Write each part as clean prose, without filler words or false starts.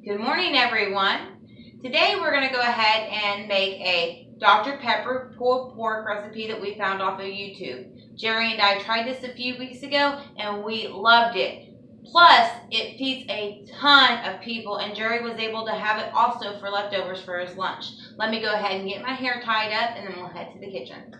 Good morning, everyone. Today we're going to go ahead and make a Dr. Pepper pulled pork recipe that we found off of YouTube. Jerry and I tried this a few weeks ago and we loved it. Plus, it feeds a ton of people and Jerry was able to have it also for leftovers for his lunch. Let me go ahead and get my hair tied up and then we'll head to the kitchen.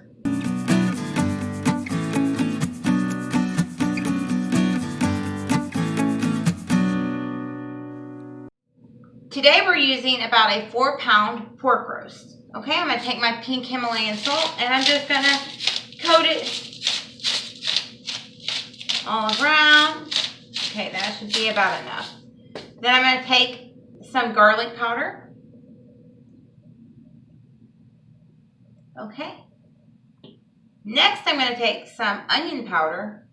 Today we're using about a 4-pound pork roast. Okay, I'm going to take my pink Himalayan salt and I'm just going to coat it all around. Okay, that should be about enough. Then I'm going to take some garlic powder. Okay. Next I'm going to take some onion powder.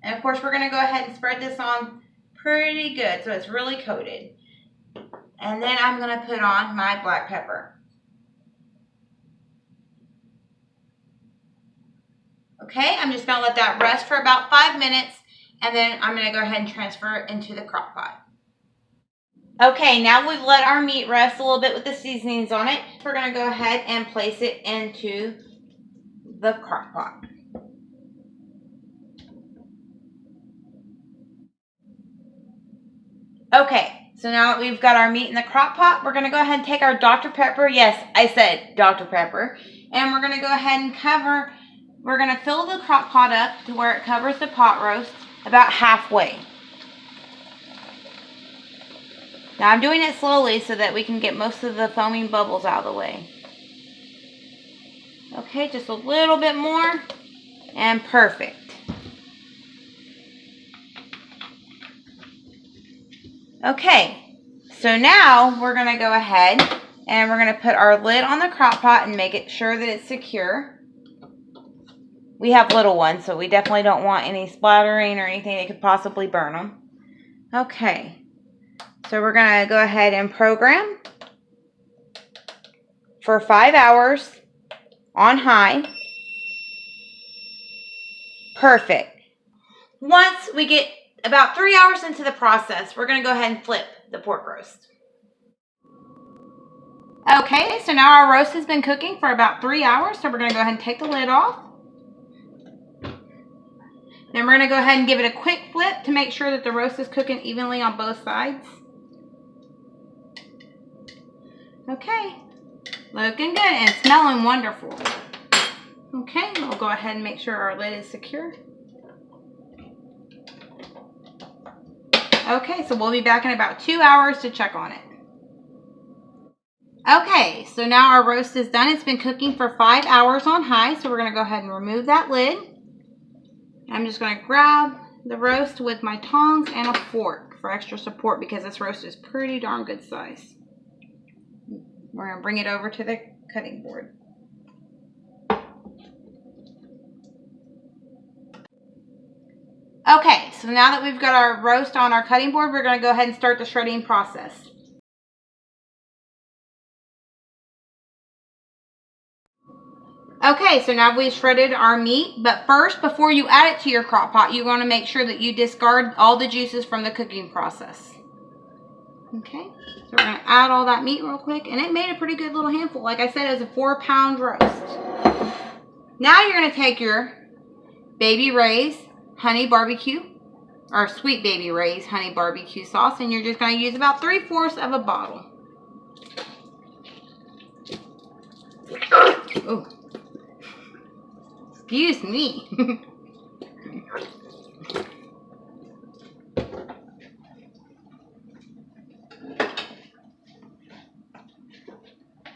And of course we're going to go ahead and spread this on pretty good so it's really coated. And then I'm going to put on my black pepper. Okay, I'm just going to let that rest for about 5 minutes and then I'm going to go ahead and transfer it into the crock pot. Okay, now we've let our meat rest a little bit with the seasonings on it. We're going to go ahead and place it into the crock pot. Okay. So now that we've got our meat in the crock pot, we're going to go ahead and take our Dr. Pepper. Yes, I said Dr. Pepper. And we're going to go ahead and we're going to fill the crock pot up to where it covers the pot roast about halfway. Now I'm doing it slowly so that we can get most of the foaming bubbles out of the way. Okay, just a little bit more and perfect. Okay, so now we're going to go ahead and we're going to put our lid on the crock pot and make it sure that it's secure. We have little ones, so we definitely don't want any splattering or anything that could possibly burn them. Okay, so we're going to go ahead and program for 5 hours on high. Perfect. Once we get about 3 hours into the process, we're going to go ahead and flip the pork roast. Okay, so now our roast has been cooking for about 3 hours, so we're going to go ahead and take the lid off. Then we're going to go ahead and give it a quick flip to make sure that the roast is cooking evenly on both sides. Okay, looking good and smelling wonderful. Okay, we'll go ahead and make sure our lid is secure. Okay, so we'll be back in about 2 hours to check on it. Okay, so now our roast is done. It's been cooking for 5 hours on high, so we're going to go ahead and remove that lid. I'm just going to grab the roast with my tongs and a fork for extra support because this roast is pretty darn good size. We're going to bring it over to the cutting board. Okay, so now that we've got our roast on our cutting board, we're going to go ahead and start the shredding process. Okay, so now we've shredded our meat, but first, before you add it to your crock pot, you want to make sure that you discard all the juices from the cooking process. Okay, so we're going to add all that meat real quick, and it made a pretty good little handful. Like I said, it was a 4-pound roast. Now you're going to take your Baby Ray's honey barbecue, or Sweet Baby Ray's honey barbecue sauce, and you're just going to use about 3/4 of a bottle. Oh, excuse me.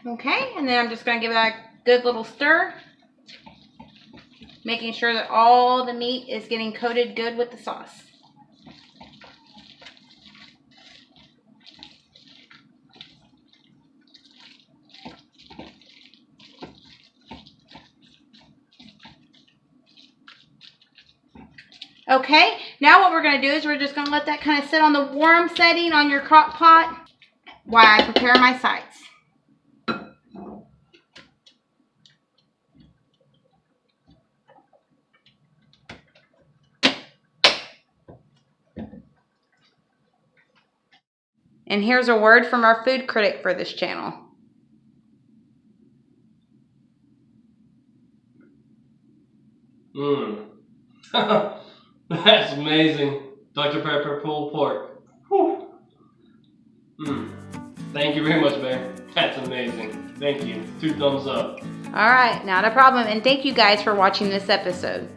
Okay, and then I'm just going to give that a good little stir, making sure that all the meat is getting coated good with the sauce. Okay, now what we're going to do is we're just going to let that kind of sit on the warm setting on your crock pot while I prepare my sides. And here's a word from our food critic for this channel. That's amazing. Dr. Pepper pulled pork. Whew. Thank you very much, Bear. That's amazing. Thank you. 2 thumbs up. All right, not a problem. And thank you guys for watching this episode.